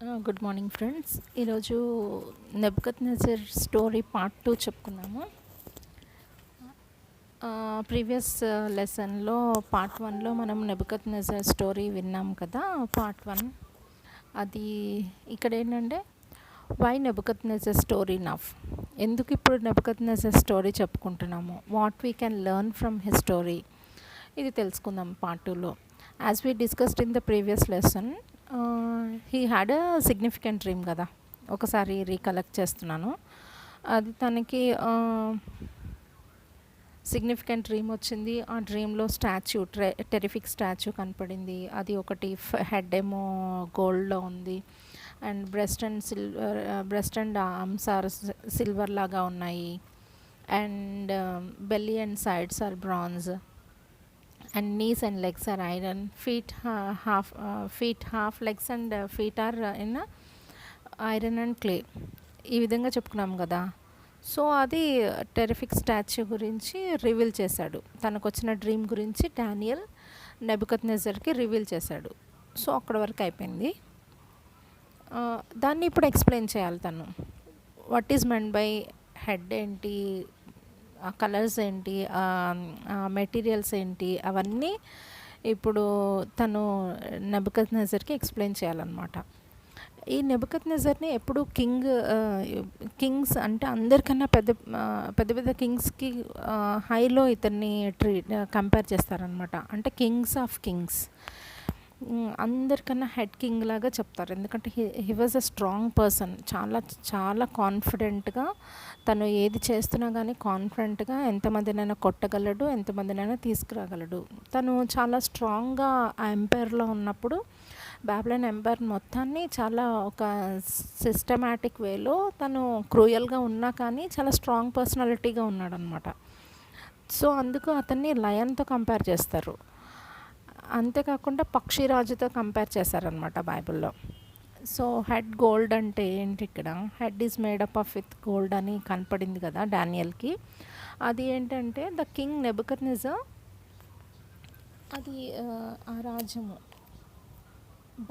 Good morning friends. ఈరోజు Nebuchadnezzar story part 2 చెప్పుకున్నాము. Previous లెసన్లో పార్ట్ 1లో మనం నెబుకద్నెజర్ స్టోరీ విన్నాం కదా. పార్ట్ 1 అది ఇక్కడ ఏంటంటే వై నెబుకద్నెజర్ స్టోరీ నవ్, ఎందుకు ఇప్పుడు నెబుకద్నెజర్ స్టోరీ చెప్పుకుంటున్నాము, what we can learn from his story, ఇది తెలుసుకుందాం పార్ట్ 2లో. As we discussed in the previous lesson, he had a significant dream కదా. ఒకసారి రీకలెక్ట్ చేస్తున్నాను. అది తనకి సిగ్నిఫికెంట్ డ్రీమ్ వచ్చింది. ఆ డ్రీమ్లో స్టాచ్యూ, టెరిఫిక్ స్టాచ్యూ కనపడింది. అది ఒకటి హెడ్ ఏమో గోల్డ్లో ఉంది, and breast and arms are silver లాగా ఉన్నాయి, and belly and sides are bronze, and knees and legs are iron, feet half legs and feet are in iron and clay. ఈ విధంగా చెప్పుకున్నాం కదా. సో అది టెరిఫిక్ స్టాచ్యూ గురించి reveal చేశాడు. తనకు వచ్చిన డ్రీమ్ గురించి డానియల్ నెబుకద్నెజర్కి రివీల్ చేశాడు. సో అక్కడ వరకు అయిపోయింది. దాన్ని ఇప్పుడు ఎక్స్ప్లెయిన్ చేయాలి తను. What is meant by head ఏంటి, కలర్స్ ఏంటి, మెటీరియల్స్ ఏంటి, అవన్నీ ఇప్పుడు తను నెబుకద్నెజర్కి ఎక్స్ప్లెయిన్ చేయాలన్నమాట. ఈ నెబుకద్నెజర్ని ఎప్పుడు కింగ్స్ అంటే అందరికన్నా పెద్ద కింగ్స్కి హైలో ఇతన్ని కంపేర్ చేస్తారనమాట. అంటే కింగ్స్ ఆఫ్ కింగ్స్, అందరికన్నా హెడ్ కింగ్ లాగా చెప్తారు. ఎందుకంటే he was a strong person. చాలా చాలా కాన్ఫిడెంట్గా తను ఏది చేస్తున్నా కానీ కాన్ఫిడెంట్గా ఎంతమందినైనా కొట్టగలడు, ఎంతమందినైనా తీసుకురాగలడు. తను చాలా స్ట్రాంగ్గా ఆ ఎంపైర్లో ఉన్నప్పుడు బాబిలోన్ ఎంపైర్ మొత్తాన్ని చాలా ఒక సిస్టమాటిక్ వేలో తను క్రూయల్గా ఉన్నా కానీ చాలా స్ట్రాంగ్ పర్సనాలిటీగా ఉన్నాడనమాట. సో అందుకు అతన్ని లయన్తో కంపేర్ చేస్తారు. అంతేకాకుండా పక్షిరాజుతో కంపేర్ చేశారనమాట బైబిల్లో. సో హెడ్ గోల్డ్ అంటే ఏంటి, ఇక్కడ head is made up of with gold అని కనపడింది కదా డానియల్కి. అది ఏంటంటే ద కింగ్ నెబుకద్నెజర్, అది ఆ రాజ్యము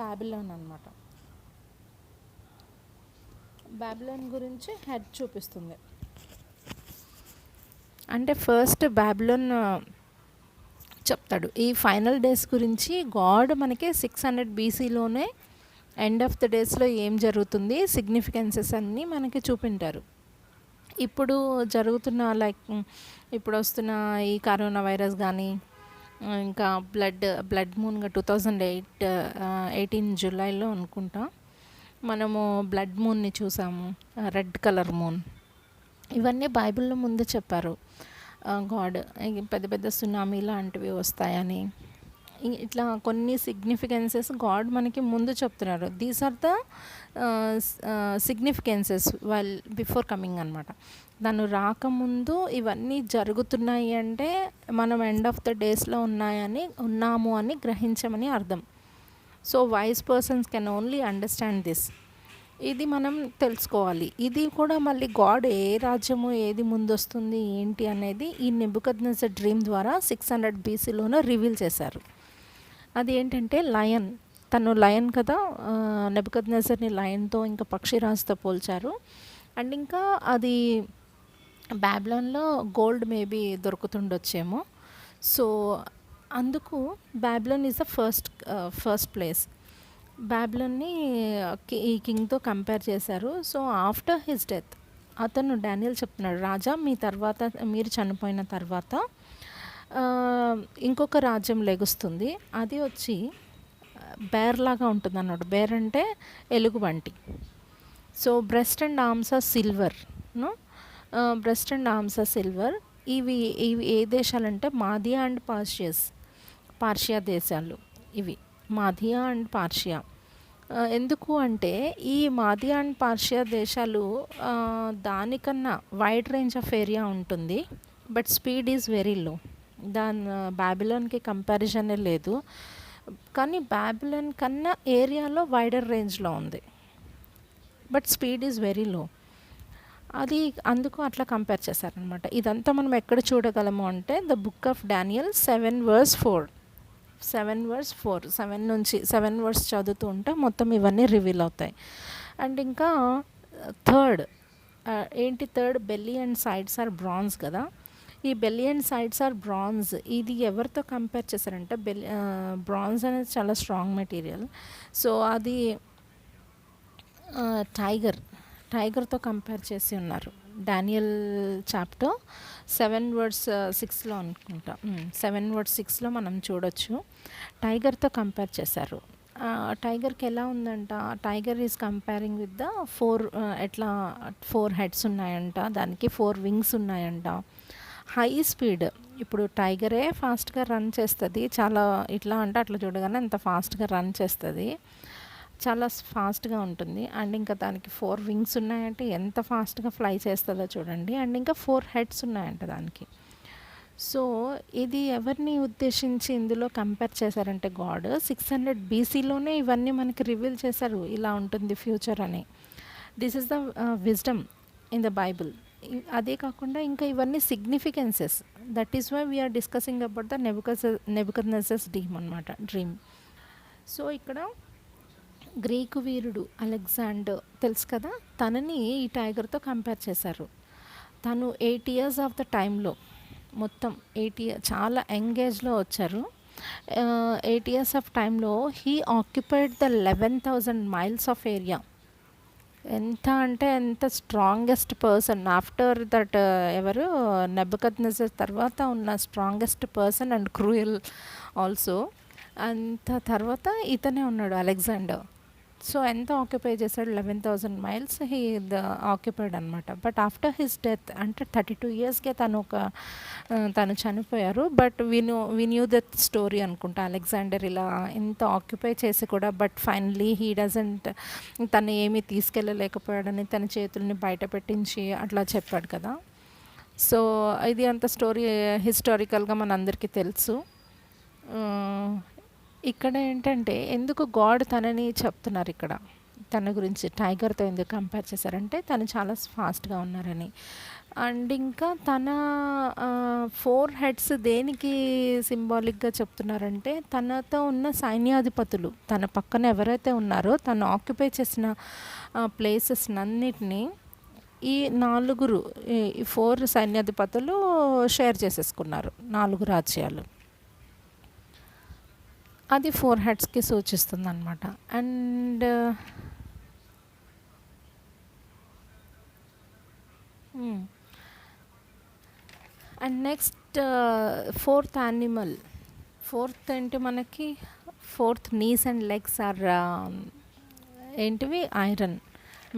బాబిలోన్ అనమాట. బాబిలోన్ గురించి హెడ్ చూపిస్తుంది. అంటే ఫస్ట్ బాబిలోన్ చెప్తాడు. ఈ ఫైనల్ డేస్ గురించి గాడ్ మనకి 600 BCలోనే ఎండ్ ఆఫ్ ద డేస్లో ఏం జరుగుతుంది, సిగ్నిఫికెన్సెస్ అన్నీ మనకి చూపింటారు. ఇప్పుడు జరుగుతున్న ఇప్పుడు వస్తున్న ఈ కరోనా వైరస్ కానీ, ఇంకా బ్లడ్ మూన్గా 2018 జూలైలో అనుకుంటా మనము బ్లడ్ మూన్ని చూసాము, రెడ్ కలర్ మూన్. ఇవన్నీ బైబిల్లో ముందు చెప్పారు గాడ్. పెద్ద సునామీ లాంటివి వస్తాయని, ఇట్లా కొన్ని సిగ్నిఫికెన్సెస్ గాడ్ మనకి ముందు చెప్తున్నారు. These are the significances while before coming అనమాట. దాన్ని రాకముందు ఇవన్నీ జరుగుతున్నాయి అంటే మనం ఎండ్ ఆఫ్ ద డేస్లో ఉన్నాము అని గ్రహించమని అర్థం. So wise persons can only understand this. ఇది మనం తెలుసుకోవాలి. ఇది కూడా మళ్ళీ గాడ్ ఏ రాజ్యము ఏది ముందు వస్తుంది ఏంటి అనేది ఈ నెబుకద్నెజర్ డ్రీమ్ ద్వారా 600 BCలోనే రివీల్ చేశారు. అది ఏంటంటే లయన్. తను లయన్ కదా, నెబుకద్నెజర్ని లయన్తో ఇంకా పక్షిరాజుతో పోల్చారు. అండ్ ఇంకా అది బాబిలోన్లో గోల్డ్ మేబీ దొరుకుతుండొచ్చేమో. సో అందుకు Babylon is the first place. బాబిలోన్ని ఈ కింగ్తో కంపేర్ చేశారు. సో ఆఫ్టర్ హిస్ డెత్ అతను డానియల్ చెప్తున్నాడు, రాజా మీరు చనిపోయిన తర్వాత ఇంకొక రాజ్యం లెగుస్తుంది. అది వచ్చి బేర్ లాగా ఉంటుంది అన్నాడు. బేర్ అంటే ఎలుగుబంటి. So breast and arms are silver. Breast and arms are silver. ఇవి ఏ దేశాలంటే మాదియా అండ్ పార్షియా దేశాలు. ఇవి మాదియా అండ్ పార్షియా. ఎందుకు అంటే ఈ మాదియా అండ్ పార్షియా దేశాలు దానికన్నా వైడ్ రేంజ్ ఆఫ్ ఏరియా ఉంటుంది, but speed is very low. బాబిలోన్కి కంపారిజనే లేదు, కానీ బాబిలోన్ కన్నా ఏరియాలో వైడర్ రేంజ్లో ఉంది, బట్ స్పీడ్ ఈజ్ వెరీ లో. అది అందుకు అట్లా కంపేర్ చేశారనమాట. ఇదంతా మనం ఎక్కడ చూడగలము అంటే ద బుక్ ఆఫ్ డానియల్ 7:4. 7 నుంచి 7 వర్డ్స్ చదువుతూ ఉంటే మొత్తం ఇవన్నీ రివీల్ అవుతాయి. అండ్ ఇంకా థర్డ్ ఏంటి third, belly and sides are bronze కదా. ఈ belly and sides are bronze, ఇది ఎవరితో కంపేర్ చేశారంటే బ్రాంజ్ అనేది చాలా స్ట్రాంగ్ మెటీరియల్. సో అది టైగర్తో కంపేర్ చేసి ఉన్నారు. డానియల్ చాప్టర్ 7:6లో అనుకుంటా, 7:6లో మనం చూడొచ్చు. టైగర్తో కంపేర్ చేశారు. టైగర్కి ఎలా ఉందంట, tiger is comparing with the 4 heads ఉన్నాయంట, దానికి 4 వింగ్స్ ఉన్నాయంట. హై స్పీడ్, ఇప్పుడు టైగరే ఫాస్ట్గా రన్ చేస్తుంది, చాలా ఇట్లా అంటే అట్లా చూడగానే ఎంత ఫాస్ట్గా రన్ చేస్తుంది, చాలా ఫాస్ట్గా ఉంటుంది. అండ్ ఇంకా దానికి 4 వింగ్స్ ఉన్నాయంటే ఎంత ఫాస్ట్గా ఫ్లై చేస్తుందో చూడండి. అండ్ ఇంకా 4 హెడ్స్ ఉన్నాయంట దానికి. సో ఇది ఎవరిని ఉద్దేశించి ఇందులో కంపేర్ చేశారంటే గాడ్ 600 BCలోనే ఇవన్నీ మనకి రివీల్ చేశారు, ఇలా ఉంటుంది ఫ్యూచర్ అని. This is the wisdom in the Bible. అదే కాకుండా ఇంకా ఇవన్నీ significances, that is why we are discussing about the Nebuchadnezzar's dream. So ఇక్కడ గ్రీకు వీరుడు అలెగ్జాండర్ తెలుసు కదా, తనని ఈ టైగర్తో కంపేర్ చేశారు. తను 8 years ఆఫ్ ద టైంలో, మొత్తం 8 years, చాలా యంగేజ్లో వచ్చారు. 8 years ఆఫ్ టైంలో he occupied the 11,000 miles of area. ఎంత అంటే ఎంత స్ట్రాంగెస్ట్ పర్సన్ ఆఫ్టర్ దట్, ఎవరు నెబుకద్నెజర్ తర్వాత ఉన్న strongest person and cruel also. అంత తర్వాత ఇతనే ఉన్నాడు అలెగ్జాండర్. సో ఎంత ఆక్యుపై చేశాడు, 11,000 miles హీ ఆక్యుపైడ్ అనమాట. బట్ ఆఫ్టర్ హిస్ డెత్, అంటే 32 yearsకే తను చనిపోయారు. But we knew that story అనుకుంటా, అలెగ్జాండర్ ఇలా ఎంత ఆక్యుపై చేసి కూడా బట్ ఫైనలీ హీ డజంట్, తను ఏమీ తీసుకెళ్ళలేకపోయాడని తన చేతుల్ని బయట పెట్టించి అట్లా చెప్పాడు కదా. సో ఇది అంత స్టోరీ హిస్టారికల్గా మనందరికీ తెలుసు. ఇక్కడ ఏంటంటే ఎందుకు గాడ్ తనని చెప్తున్నారు ఇక్కడ, తన గురించి టైగర్తో ఎందుకు కంపేర్ చేశారంటే తను చాలా ఫాస్ట్గా ఉన్నారని. అండ్ ఇంకా తన 4 heads దేనికి సింబాలిక్గా చెప్తున్నారంటే తనతో ఉన్న సైన్యాధిపతులు, తన పక్కన ఎవరైతే ఉన్నారో తను ఆక్యుపై చేసిన ప్లేసెస్ అన్నిటినీ ఈ 4 సైన్యాధిపతులు షేర్ చేసేసుకున్నారు, 4 రాజ్యాలు. అది 4 headsకి సూచిస్తుంది అనమాట. And next fourth animal, fourth ఏంటి మనకి, 4th knees and legs are ఏంటివి, iron,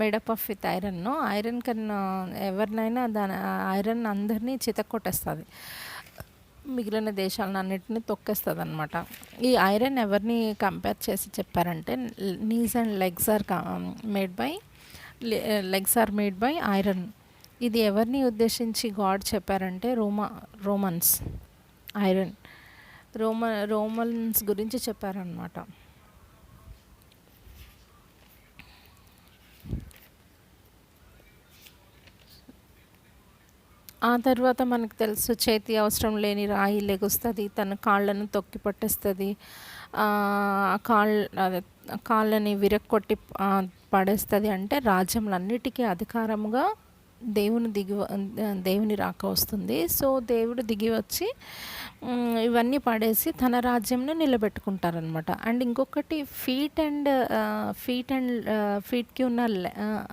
made up of with iron. Iron కన్నా ఎవరినైనా దాని ఐరన్ అందరినీ చితక్కొట్టేస్తుంది, మిగిలిన దేశాలను అన్నిటిని తొక్కేస్తుంది అనమాట. ఈ ఐరన్ ఎవరిని కంపేర్ చేసి చెప్పారంటే knees and legs are made by iron. ఇది ఎవరిని ఉద్దేశించి గాడ్ చెప్పారంటే రోమన్స్, ఐరన్ రోమన్స్ గురించి చెప్పారనమాట. ఆ తర్వాత మనకు తెలుసు చేతి అవసరం లేని రాయి లెగుస్తుంది, తన కాళ్ళను తొక్కి పట్టేస్తుంది, కాళ్ళని విరక్కొట్టి పడేస్తుంది. అంటే రాజ్యములన్నిటికీ అధికారముగా దేవుని రాక వస్తుంది. సో దేవుడు దిగి వచ్చి ఇవన్నీ పడేసి తన రాజ్యంను నిలబెట్టుకుంటారనమాట. అండ్ ఇంకొకటి ఫీట్కి ఉన్న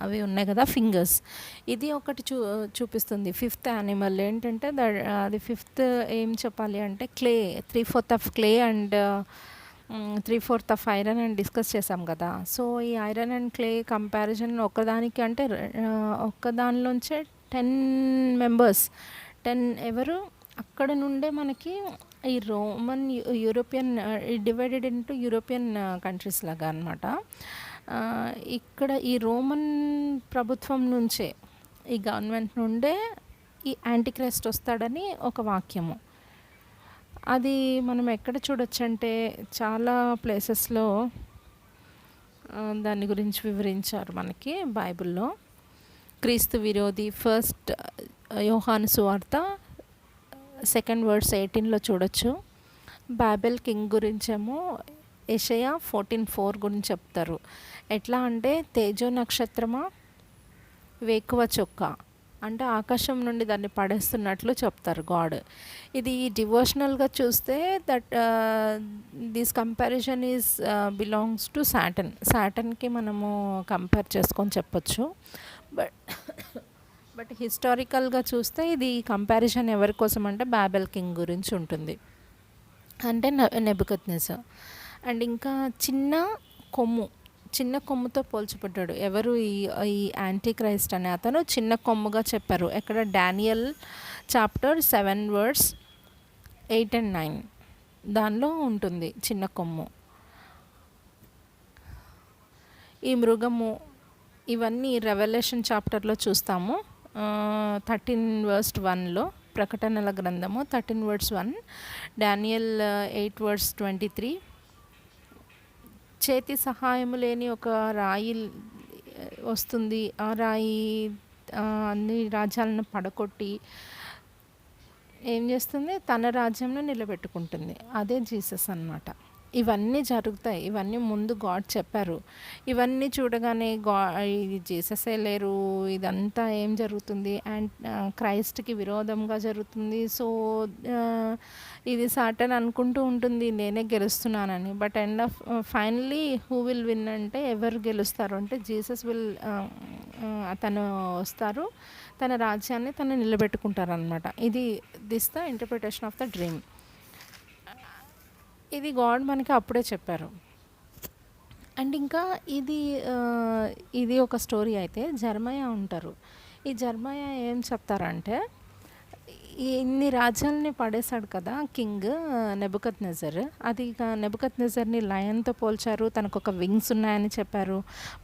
అవి ఉన్నాయి కదా ఫింగర్స్, ఇది ఒకటి చూపిస్తుంది. 5th యానిమల్ ఏంటంటే అది 5th ఏం చెప్పాలి అంటే clay, 3/4 of clay and 3/4 of iron అని డిస్కస్ చేసాం కదా. సో ఈ ఐరన్ అండ్ క్లే కంపారిజన్ ఒకదానికి అంటే ఒక్కదానిలోంచే 10 members, 10 ఎవరు అక్కడ నుండే మనకి ఈ European divided into European countries లాగా అనమాట. ఇక్కడ ఈ రోమన్ ప్రభుత్వం నుంచే, ఈ గవర్నమెంట్ నుండే ఈ యాంటీక్రైస్ట్ వస్తాడని ఒక వాక్యము. అది మనం ఎక్కడ చూడొచ్చు అంటే చాలా ప్లేసెస్లో దాని గురించి వివరించారు మనకి బైబిల్లో. క్రీస్తు విరోధి, 1 యోహాను సువార్త 2 verse 18లో చూడొచ్చు. బాబెల్ కింగ్ గురించేమో యెషయా 14:4 గురించి చెప్తారు. ఎట్లా అంటే తేజో నక్షత్రమా వేకువ చొక్క అంటే ఆకాశం నుండి దాన్ని పడేస్తున్నట్లు చెప్తారు గాడ్. ఇది డివోషనల్గా చూస్తే that this comparison is belongs to సాటన్కి మనము కంపేర్ చేసుకొని చెప్పొచ్చు. బట్ బట్ హిస్టారికల్గా చూస్తే ఇది కంపారిజన్ ఎవరి కోసం అంటే బాబెల్ కింగ్ గురించి ఉంటుంది, అంటే నెబుకద్నెజర్. అండ్ ఇంకా చిన్న కొమ్ముతో పోల్చబడ్డాడు. ఎవరు ఈ యాంటీ క్రైస్ట్ అనే అతను చిన్న కొమ్ముగా చెప్పారు. ఎక్కడ డానియల్ చాప్టర్ 7 వర్డ్స్ 8 and 9 దానిలో ఉంటుంది చిన్న కొమ్ము. ఈ మృగము ఇవన్నీ రెవల్యూషన్ చాప్టర్లో చూస్తాము. 13:1 ప్రకటనల గ్రంథము 13:1, డానియల్ 8:23. చేతి సహాయము లేని ఒక రాయి వస్తుంది. ఆ రాయి అన్ని రాజ్యాలను పడగొట్టి ఏం చేస్తుంది, తన రాజ్యంలో నిలబెట్టుకుంటుంది. అదే జీసస్ అన్నమాట. ఇవన్నీ జరుగుతాయి. ఇవన్నీ ముందు గాడ్ చెప్పారు. ఇవన్నీ చూడగానే ఇది జీససే లేరు, ఇదంతా ఏం జరుగుతుంది అండ్ క్రైస్ట్కి విరోధంగా జరుగుతుంది. సో ఇది సాటన్ అనుకుంటూ ఉంటుంది నేనే గెలుస్తున్నానని. But end of finally who will win అంటే ఎవరు గెలుస్తారు అంటే జీసస్ విల్ తను వస్తారు, తన రాజ్యాన్ని తను నిలబెట్టుకుంటారు అనమాట. ఇది this the interpretation of the dream. ఇది గాడ్ మనకి అప్పుడే చెప్పారు. అండ్ ఇంకా ఇది ఒక స్టోరీ. అయితే జర్మయా ఉంటారు. ఈ జర్మయా ఏం చెప్తారంటే ఇన్ని రాజ్యాలని పడేశాడు కదా కింగ్ నెబుకద్నెజర్. అది నెబుకద్నెజర్ని లయన్తో పోల్చారు. తనకు ఒక వింగ్స్ ఉన్నాయని చెప్పారు.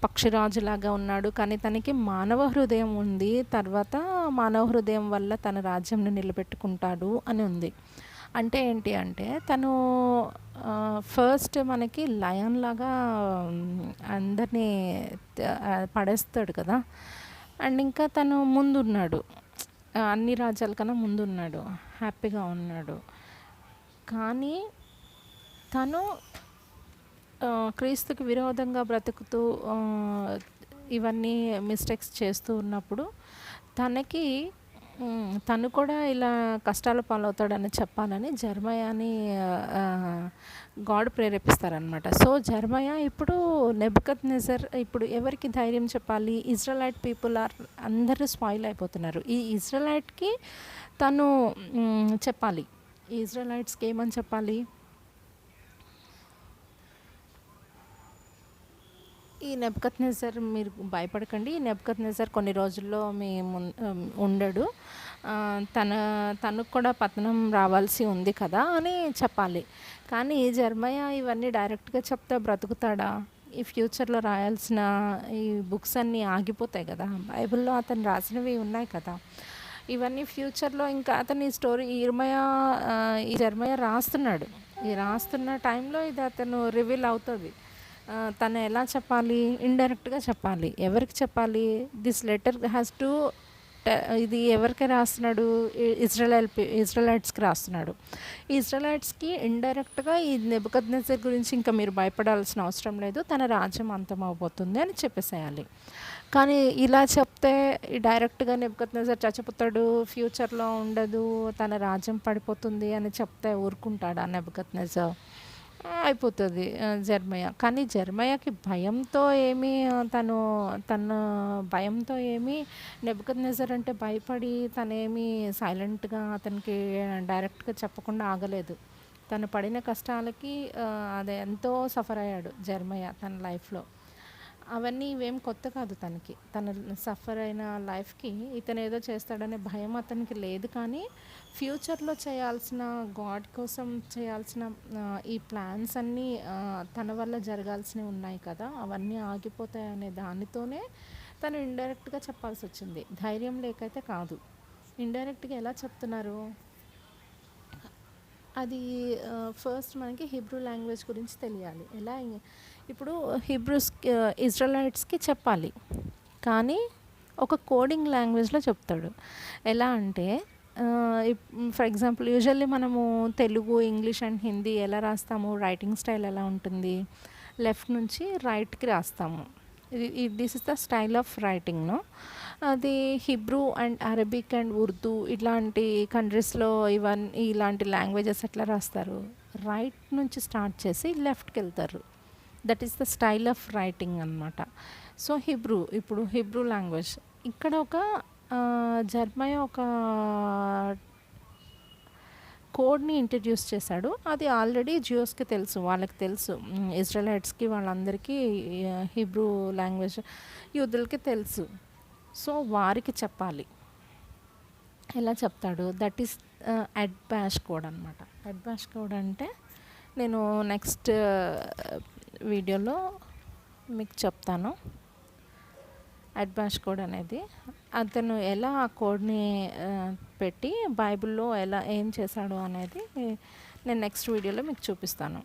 పక్షిరాజులాగా ఉన్నాడు, కానీ తనకి మానవ హృదయం ఉంది. తర్వాత మానవ హృదయం వల్ల తన రాజ్యంని నిలబెట్టుకుంటాడు అని ఉంది. అంటే ఏంటి అంటే తను ఫస్ట్ మనకి లయన్ లాగా అందరినీ పడేస్తాడు కదా. అండ్ ఇంకా తను ముందున్నాడు, అన్ని రాజ్యాల కన్నా ముందున్నాడు, హ్యాపీగా ఉన్నాడు. కానీ తను క్రీస్తుకి విరోధంగా బ్రతుకుతూ ఇవన్నీ మిస్టేక్స్ చేస్తూ ఉన్నప్పుడు తను కూడా ఇలా కష్టాల పాలవుతాడని చెప్పాలని జర్మయాని గాడ్ ప్రేరేపిస్తారనమాట. సో జర్మయా ఇప్పుడు నెబుకద్నెజర్ ఇప్పుడు ఎవరికి ధైర్యం చెప్పాలి? ఇజ్రాయలైట్ పీపుల్ అందరూ స్పాయిల్ అయిపోతున్నారు. ఈ ఇజ్రాయలైట్కి తను చెప్పాలి. ఈ ఇజ్రాయలైట్స్కి ఏమని చెప్పాలి? ఈ నెబుకద్నెజర్ మీరు భయపడకండి, ఈ నెబుకద్నెజర్ కొన్ని రోజుల్లో ఉండడు, తనకు కూడా పతనం రావాల్సి ఉంది కదా అని చెప్పాలి. కానీ జర్మయా ఇవన్నీ డైరెక్ట్గా చెప్తే బ్రతుకుతాడా? ఈ ఫ్యూచర్లో రాయాల్సిన ఈ బుక్స్ అన్నీ ఆగిపోతాయి కదా. బైబిల్లో అతను రాసినవి ఉన్నాయి కదా. ఇవన్నీ ఫ్యూచర్లో ఇంకా అతని స్టోరీ ఈ జర్మయా రాస్తున్నాడు. ఈ రాస్తున్న టైంలో ఇది అతను రివీల్ అవుతుంది. తను ఎలా చెప్పాలి? ఇండైరెక్ట్గా చెప్పాలి. ఎవరికి చెప్పాలి? దిస్ లెటర్ హ్యాస్ టు ఇది ఎవరికి రాస్తున్నాడు? ఇజ్రాయలైట్స్కి రాస్తున్నాడు. ఈ ఇజ్రాయలైట్స్కి ఇండైరెక్ట్గా ఈ నెబుకద్నెజర్ గురించి ఇంకా మీరు భయపడాల్సిన అవసరం లేదు, తన రాజ్యం అంతమైపోతుంది అని చెప్పేసేయాలి. కానీ ఇలా చెప్తే డైరెక్ట్గా నెబుకద్నెజర్ చచ్చిపోతాడు, ఫ్యూచర్లో ఉండదు, తన రాజ్యం పడిపోతుంది అని చెప్తే ఊరుకుంటాడా నెబుకద్నెజర్? అయిపోతుంది జర్మయా. కానీ జర్మయాకి భయంతో ఏమీ తన భయంతో ఏమీ నెబుకద్నెజర్ అంటే భయపడి తనేమీ సైలెంట్గా అతనికి డైరెక్ట్గా చెప్పకుండా ఆగలేదు. తను పడిన కష్టాలకి అది ఎంతో సఫర్ అయ్యాడు జర్మయా తన లైఫ్లో. అవన్నీ ఇవేం కొత్త కాదు తనకి. తన సఫర్ అయిన లైఫ్కి ఇతను ఏదో చేస్తాడనే భయం అతనికి లేదు. కానీ ఫ్యూచర్లో చేయాల్సిన గాడ్ కోసం చేయాల్సిన ఈ ప్లాన్స్ అన్నీ తన వల్ల జరగాల్సినవి ఉన్నాయి కదా, అవన్నీ ఆగిపోతాయి అనే దానితోనే తను ఇండైరెక్ట్గా చెప్పాల్సి వచ్చింది. ధైర్యం లేకైతే కాదు. ఇండైరెక్ట్గా ఎలా చెప్తున్నారు? అది ఫస్ట్ మనకి హిబ్రూ లాంగ్వేజ్ గురించి తెలియాలి. ఎలా ఇప్పుడు ఇజ్రాయలైట్స్కి చెప్పాలి, కానీ ఒక కోడింగ్ లాంగ్వేజ్లో చెప్తాడు. ఎలా అంటే ఫర్ ఎగ్జాంపుల్ యూజువల్లీ మనము తెలుగు, ఇంగ్లీష్ అండ్ హిందీ ఎలా రాస్తాము, రైటింగ్ స్టైల్ ఎలా ఉంటుంది, లెఫ్ట్ నుంచి రైట్కి రాస్తాము. This is the style of writing no. అది Hebrew and Arabic and Urdu ఇట్లాంటి కంట్రీస్లో ఇలాంటి లాంగ్వేజెస్ ఎట్లా రాస్తారు, రైట్ నుంచి స్టార్ట్ చేసి లెఫ్ట్కి వెళ్తారు. That is the style of writing అనమాట. సో ఇప్పుడు హిబ్రూ లాంగ్వేజ్ ఇక్కడ ఒక జర్మయా ఒక కోడ్ని ఇంట్రడ్యూస్ చేశాడు. అది ఆల్రెడీ జియోస్కి తెలుసు, వాళ్ళకి తెలుసు, ఇజ్రాయలైట్స్కి వాళ్ళందరికీ హిబ్రూ లాంగ్వేజ్ యూదులకి తెలుసు. సో వారికి చెప్పాలి. ఎలా చెప్తాడు, that is ad bash code అనమాట. అడ్ బ్యాష్ కోడ్ అంటే నేను నెక్స్ట్ వీడియోలో మీకు చెప్తాను. అడ్ బ్యాష్ కోడ్ అనేది అతను ఎలా ఆ కోడ్ని పెట్టి బైబిల్లో ఎలా ఏం చేశాడు అనేది నేను నెక్స్ట్ వీడియోలో మీకు చూపిస్తాను.